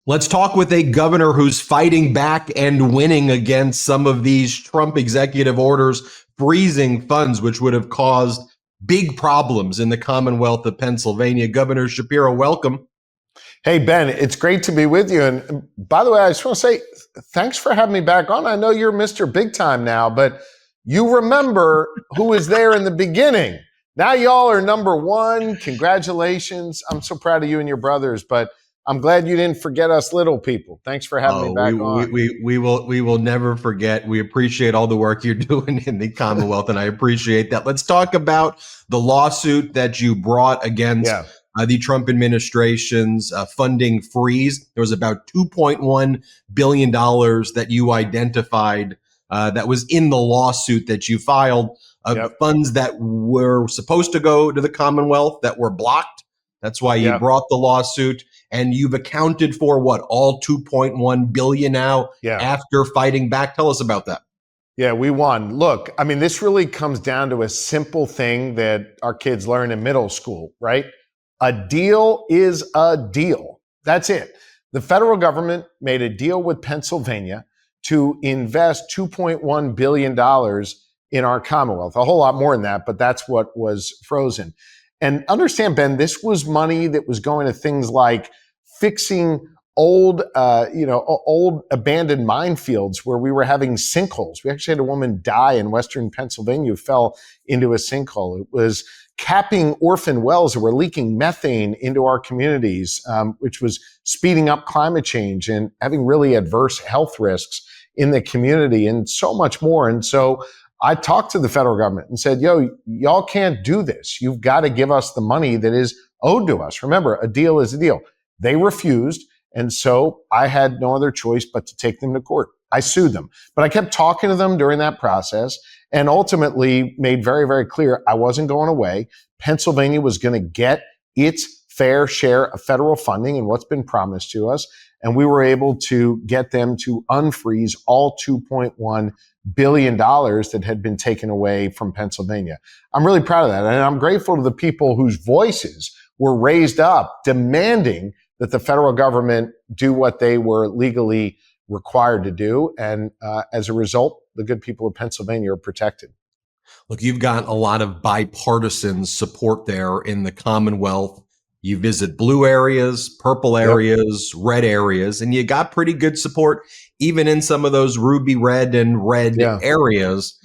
Let's talk with a governor who's fighting back and winning against some of these Trump executive orders freezing funds, which would have caused big problems in the Commonwealth of Pennsylvania. Governor Shapiro, welcome. Hey, Ben, it's great to be with you. And by the way, I just want to say thanks for having me back on. I know you're Mr. Big Time now, but you remember who was there in the beginning. Now y'all are number one. Congratulations. I'm so proud of you and your brothers, but I'm glad you didn't forget us little people. Thanks for having me back on. We will never forget. We appreciate all the work you're doing in the Commonwealth, and I appreciate that. Let's talk about the lawsuit that you brought against the Trump administration's funding freeze. There was about $2.1 billion that you identified that was in the lawsuit that you filed of funds that were supposed to go to the Commonwealth that were blocked. That's why you brought the lawsuit. And you've accounted for what, all 2.1 billion now after fighting back. Tell us about that. Yeah, we won. Look, I mean, this really comes down to a simple thing that our kids learn in middle school, right? A deal is a deal. That's it. The federal government made a deal with Pennsylvania to invest $2.1 billion in our Commonwealth. A whole lot more than that, but that's what was frozen. And understand, Ben, this was money that was going to things like fixing old abandoned minefields where we were having sinkholes. We actually had a woman die in Western Pennsylvania who fell into a sinkhole. It was capping orphan wells that were leaking methane into our communities, which was speeding up climate change and having really adverse health risks in the community and so much more. And so I talked to the federal government and said, y'all can't do this. You've got to give us the money that is owed to us. Remember, a deal is a deal. They refused. And so I had no other choice but to take them to court. I sued them, but I kept talking to them during that process and ultimately made very, very clear I wasn't going away. Pennsylvania was going to get its fair share of federal funding and what's been promised to us. And we were able to get them to unfreeze all $2.1 billion that had been taken away from Pennsylvania. I'm really proud of that. And I'm grateful to the people whose voices were raised up demanding that the federal government do what they were legally required to do. And as a result, the good people of Pennsylvania are protected. Look, you've got a lot of bipartisan support there in the Commonwealth. You visit blue areas, purple areas, red areas, and you got pretty good support even in some of those ruby red and red areas.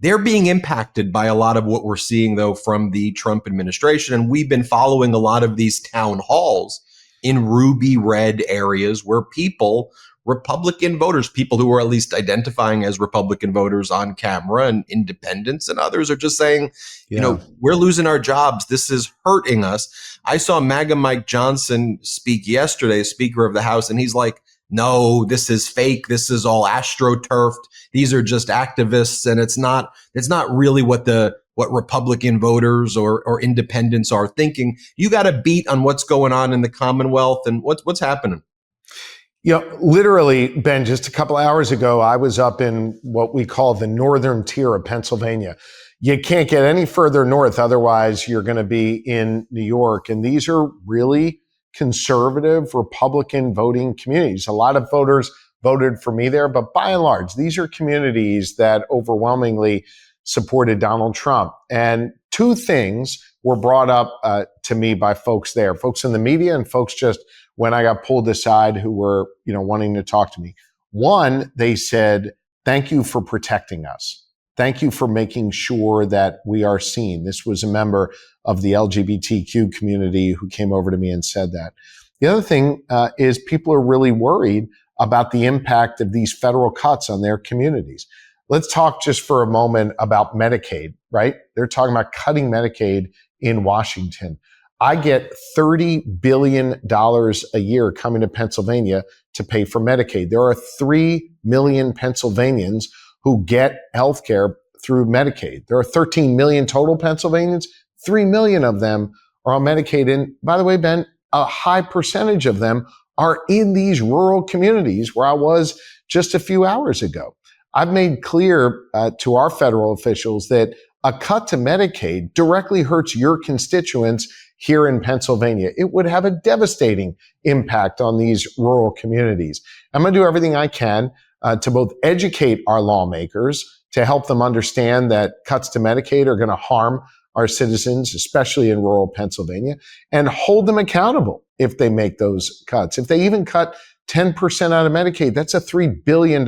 They're being impacted by a lot of what we're seeing, though, from the Trump administration. And we've been following a lot of these town halls in ruby red areas where people, Republican voters, people who are at least identifying as Republican voters on camera and independents and others are just saying, we're losing our jobs. This is hurting us. I saw MAGA Mike Johnson speak yesterday, Speaker of the House, and he's like, no, this is fake. This is all astroturfed. These are just activists. And it's not really what Republican voters or independents are thinking. You got a beat on what's going on in the Commonwealth and what's happening. Literally, Ben, just a couple hours ago, I was up in what we call the northern tier of Pennsylvania. You can't get any further north. Otherwise, you're going to be in New York. And these are really conservative Republican voting communities. A lot of voters voted for me there, but by and large, these are communities that overwhelmingly supported Donald Trump. And two things were brought up to me by folks there, folks in the media and folks just when I got pulled aside who were, wanting to talk to me. One, they said, thank you for protecting us. Thank you for making sure that we are seen. This was a member of the LGBTQ community who came over to me and said that. The other thing is people are really worried about the impact of these federal cuts on their communities. Let's talk just for a moment about Medicaid, right? They're talking about cutting Medicaid in Washington. I get $30 billion a year coming to Pennsylvania to pay for Medicaid. There are 3 million Pennsylvanians who get health care through Medicaid. There are 13 million total Pennsylvanians. 3 million of them are on Medicaid. And by the way, Ben, a high percentage of them are in these rural communities where I was just a few hours ago. I've made clear to our federal officials that a cut to Medicaid directly hurts your constituents here in Pennsylvania. It would have a devastating impact on these rural communities. I'm going to do everything I can to both educate our lawmakers, to help them understand that cuts to Medicaid are going to harm our citizens, especially in rural Pennsylvania, and hold them accountable if they make those cuts. If they even cut 10% out of Medicaid, that's a $3 billion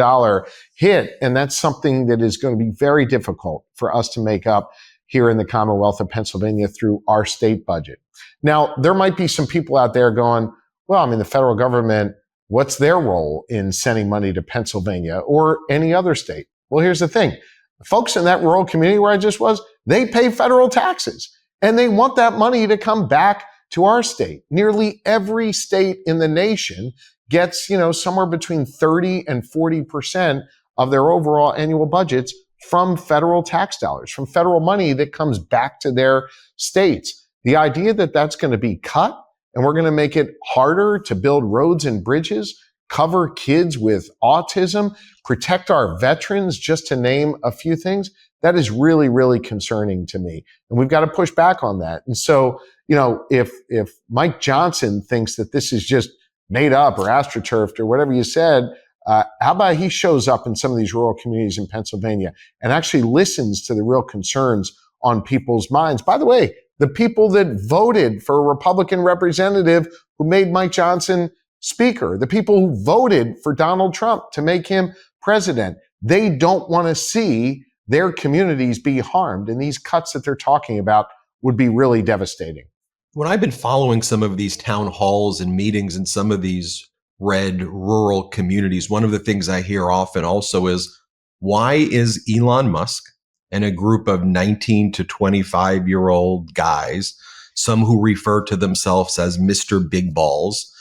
hit. And that's something that is going to be very difficult for us to make up here in the Commonwealth of Pennsylvania through our state budget. Now, there might be some people out there going, well, I mean, the federal government, what's their role in sending money to Pennsylvania or any other state? Well, here's the thing. The folks in that rural community where I just was, they pay federal taxes and they want that money to come back to our state. Nearly every state in the nation gets, somewhere between 30 and 40% of their overall annual budgets from federal tax dollars, from federal money that comes back to their states. The idea that that's going to be cut and we're going to make it harder to build roads and bridges, cover kids with autism, protect our veterans, just to name a few things, that is really, really concerning to me. And we've got to push back on that. And so, if Mike Johnson thinks that this is just made up or astroturfed or whatever you said, how about he shows up in some of these rural communities in Pennsylvania and actually listens to the real concerns on people's minds? By the way, the people that voted for a Republican representative who made Mike Johnson speaker, the people who voted for Donald Trump to make him president, they don't want to see their communities be harmed. And these cuts that they're talking about would be really devastating. When I've been following some of these town halls and meetings in some of these red rural communities, one of the things I hear often also is, why is Elon Musk and a group of 19 to 25-year-old guys, some who refer to themselves as Mr. Big Balls,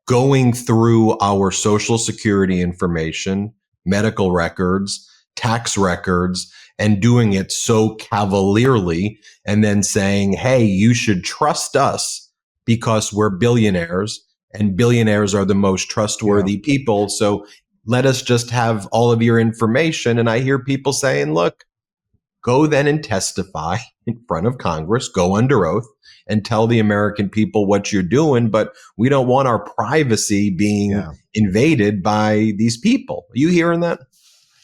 going through our social security information, medical records, tax records, and doing it so cavalierly and then saying, hey, you should trust us because we're billionaires and billionaires are the most trustworthy people. So let us just have all of your information. And I hear people saying, look, go then and testify in front of Congress, go under oath and tell the American people what you're doing. But we don't want our privacy being invaded by these people. Are you hearing that?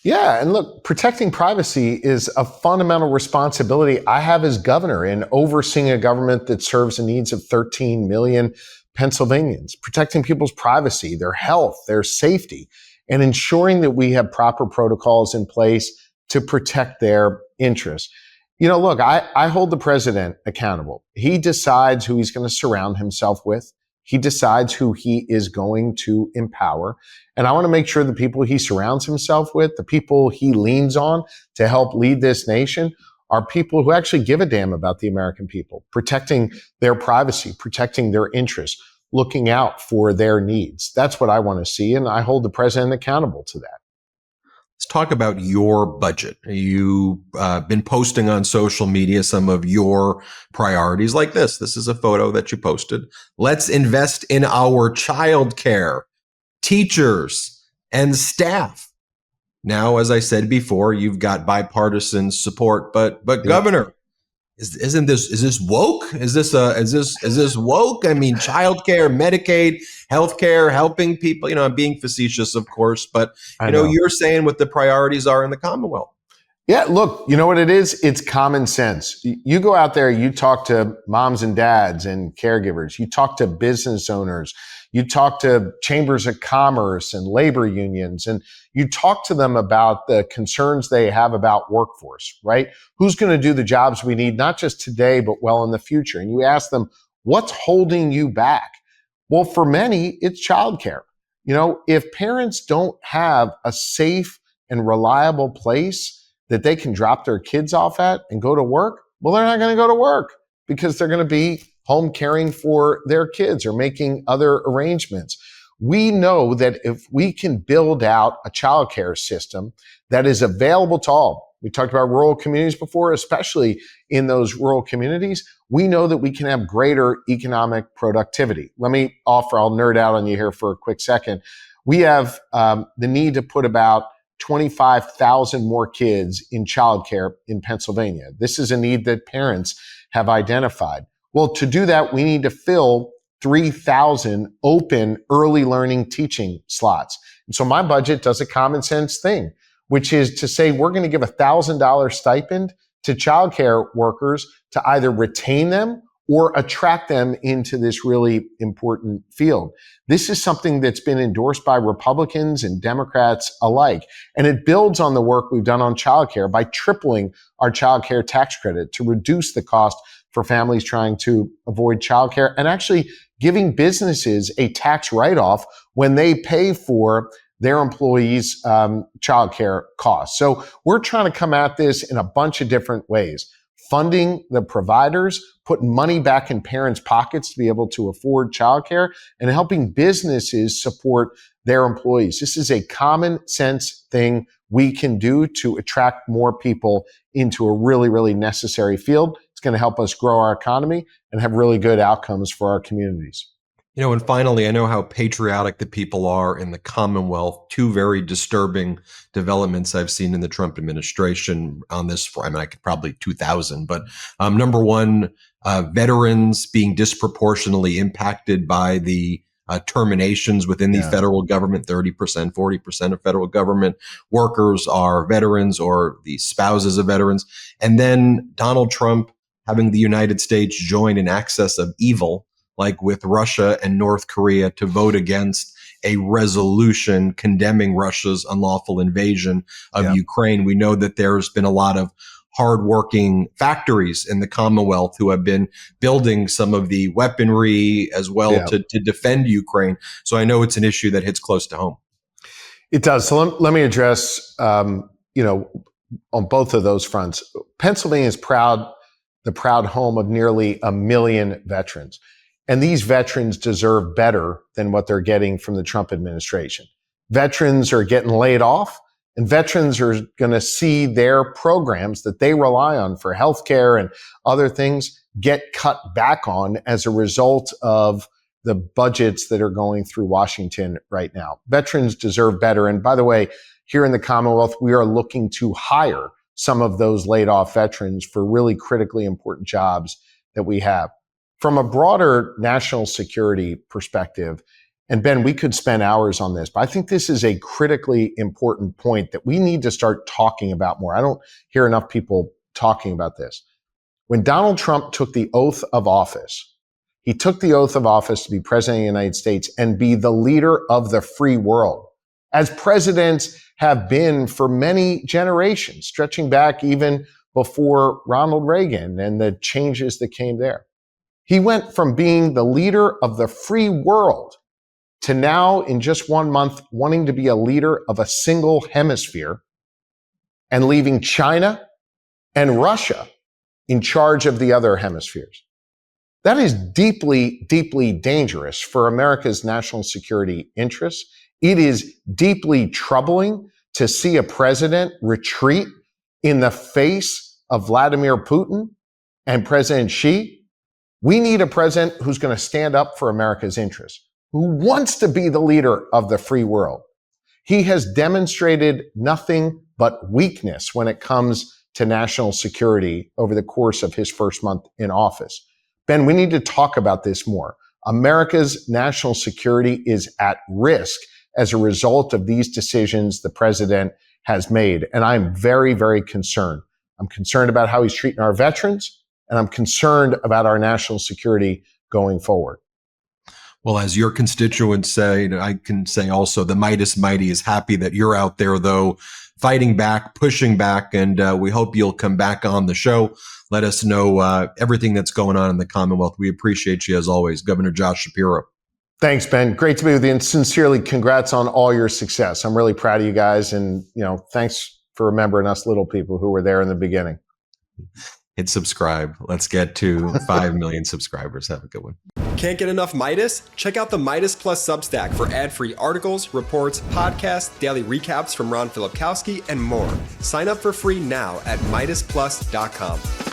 Yeah. And look, protecting privacy is a fundamental responsibility I have as governor in overseeing a government that serves the needs of 13 million Pennsylvanians, protecting people's privacy, their health, their safety, and ensuring that we have proper protocols in place to protect their interests. Look, I hold the president accountable. He decides who he's going to surround himself with. He decides who he is going to empower. And I want to make sure the people he surrounds himself with, the people he leans on to help lead this nation, are people who actually give a damn about the American people, protecting their privacy, protecting their interests, looking out for their needs. That's what I want to see. And I hold the president accountable to that. Let's talk about your budget. You've been posting on social media some of your priorities like this. This is a photo that you posted. Let's invest in our childcare, teachers, and staff. Now, as I said before, you've got bipartisan support, but Governor, is this woke? Is this woke? I mean, childcare, Medicaid, healthcare, helping people. I'm being facetious, of course, but you're saying what the priorities are in the Commonwealth. Yeah, look, you know what it is? It's common sense. You go out there, you talk to moms and dads and caregivers, you talk to business owners, you talk to chambers of commerce and labor unions, and you talk to them about the concerns they have about workforce, right? Who's going to do the jobs we need, not just today, but well in the future? And you ask them, what's holding you back? Well, for many, it's childcare. If parents don't have a safe and reliable place that they can drop their kids off at and go to work, well, they're not going to go to work because they're going to be home caring for their kids or making other arrangements. We know that if we can build out a childcare system that is available to all, we talked about rural communities before, especially in those rural communities, we know that we can have greater economic productivity. Let me offer, I'll nerd out on you here for a quick second. We have the need to put about 25,000 more kids in childcare in Pennsylvania. This is a need that parents have identified. Well, to do that, we need to fill 3,000 open early learning teaching slots. And so my budget does a common sense thing, which is to say we're going to give $1,000 stipend to childcare workers to either retain them or attract them into this really important field. This is something that's been endorsed by Republicans and Democrats alike. And it builds on the work we've done on childcare by tripling our childcare tax credit to reduce the cost for families trying to avoid childcare, and actually giving businesses a tax write-off when they pay for their employees' childcare costs. So we're trying to come at this in a bunch of different ways. Funding the providers, putting money back in parents' pockets to be able to afford childcare, and helping businesses support their employees. This is a common sense thing we can do to attract more people into a really, really necessary field. It's going to help us grow our economy and have really good outcomes for our communities. And finally, I know how patriotic the people are in the Commonwealth. Two very disturbing developments I've seen in the Trump administration on this. I mean, I could probably 2,000, but number one, veterans being disproportionately impacted by the terminations within the federal government. 30%, 40% of federal government workers are veterans or the spouses of veterans. And then Donald Trump having the United States join an axis of evil, like with Russia and North Korea, to vote against a resolution condemning Russia's unlawful invasion of Ukraine. We know that there's been a lot of hardworking factories in the Commonwealth who have been building some of the weaponry as well to defend Ukraine. So I know it's an issue that hits close to home. It does. So let me address, on both of those fronts. Pennsylvania is the proud home of nearly 1 million veterans. And these veterans deserve better than what they're getting from the Trump administration. Veterans are getting laid off, and veterans are going to see their programs that they rely on for healthcare and other things get cut back on as a result of the budgets that are going through Washington right now. Veterans deserve better. And by the way, here in the Commonwealth, we are looking to hire some of those laid off veterans for really critically important jobs that we have. From a broader national security perspective, and Ben, we could spend hours on this, but I think this is a critically important point that we need to start talking about more. I don't hear enough people talking about this. When Donald Trump took the oath of office, he took the oath of office to be president of the United States and be the leader of the free world, as presidents have been for many generations, stretching back even before Ronald Reagan and the changes that came there. He went from being the leader of the free world to now, in just 1 month, wanting to be a leader of a single hemisphere and leaving China and Russia in charge of the other hemispheres. That is deeply, deeply dangerous for America's national security interests. It is deeply troubling to see a president retreat in the face of Vladimir Putin and President Xi. We need a president who's going to stand up for America's interests, who wants to be the leader of the free world. He has demonstrated nothing but weakness when it comes to national security over the course of his first month in office. Ben, we need to talk about this more. America's national security is at risk as a result of these decisions the president has made. And I'm very, very concerned. I'm concerned about how he's treating our veterans, and I'm concerned about our national security going forward. Well, as your constituents say, I can say also the Meidas Mighty is happy that you're out there, though, fighting back, pushing back, and we hope you'll come back on the show. Let us know everything that's going on in the Commonwealth. We appreciate you, as always, Governor Josh Shapiro. Thanks, Ben. Great to be with you, and sincerely, congrats on all your success. I'm really proud of you guys, and thanks for remembering us little people who were there in the beginning. Hit subscribe. Let's get to 5 million subscribers. Have a good one. Can't get enough Meidas? Check out the Meidas Plus Substack for ad-free articles, reports, podcasts, daily recaps from Ron Filipkowski, and more. Sign up for free now at MeidasPlus.com.